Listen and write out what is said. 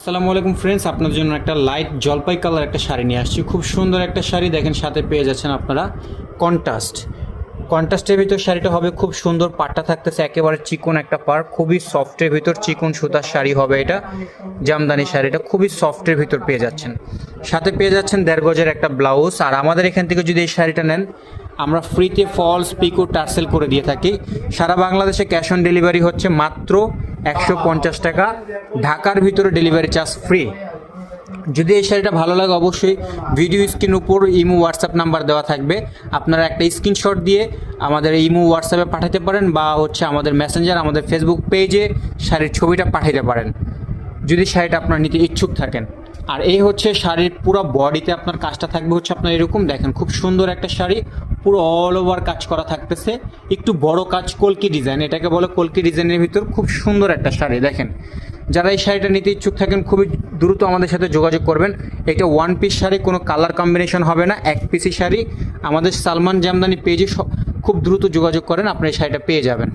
আসসালামু আলাইকুম ফ্রেন্ডস, আপনাদের জন্য একটা লাইট জলপাই কালার একটা শাড়ি নিয়ে আসছি। খুব সুন্দর একটা শাড়ি, দেখেন সাথে পেয়ে যাচ্ছেন আপনারা কন্ট্রাস্টের ভিতর শাড়িটা হবে খুব সুন্দর। পাটটা থাকতেছে একেবারে চিকন একটা পার, খুবই সফটের ভিতর চিকন সুতার শাড়ি হবে এটা। জামদানি শাড়িটা খুবই সফটের ভিতর পেয়ে যাচ্ছেন। সাথে পেয়ে যাচ্ছেন 1.5 গজের একটা ব্লাউজ। আর আমাদের এখান থেকে যদি এই শাড়িটা নেন, আমরা ফ্রিতে ফলস পিকো টার্সেল করে দিয়ে থাকি। সারা বাংলাদেশে ক্যাশ অন ডেলিভারি হচ্ছে মাত্র 150 টাকা। ঢাকার ভিতরে ডেলিভারি চার্জ ফ্রি। যদি এই শাড়িটা ভালো লাগে, অবশ্যই ভিডিও স্ক্রিন উপর ইমো হোয়াটসঅ্যাপ নাম্বার দেওয়া থাকবে। আপনারা একটা স্ক্রিনশট দিয়ে আমাদের ইমো হোয়াটসঅ্যাপে পাঠাতে পারেন, বা আমাদের মেসেঞ্জার, আমাদের ফেসবুক পেজে শাড়ির ছবিটা পাঠাতে পারেন যদি শাড়িটা আপনার নিতে ইচ্ছুক থাকেন। আর এই হচ্ছে শাড়ির পুরো বডিতে আপনার কাজটা থাকবে আপনার এরকম, দেখেন খুব সুন্দর একটা শাড়ি, পুরো অল ওভার কাজ করা থাকতেছে। একটু বড় কাজ, কলকি ডিজাইন, এটাকে বলে কলকি ডিজাইনের ভিতর খুব সুন্দর একটা শাড়ি। দেখেন, যারা এই শাড়িটা নিতে ইচ্ছুক থাকেন খুবই দ্রুত আমাদের সাথে যোগাযোগ করবেন। এটা ওয়ান পিস শাড়ি, কোনো কালার কম্বিনেশন হবে না, এক পিসি শাড়ি। আমাদের সালমান জামদানি পেজে খুব দ্রুত যোগাযোগ করেন, আপনি এই শাড়িটা পেয়ে যাবেন।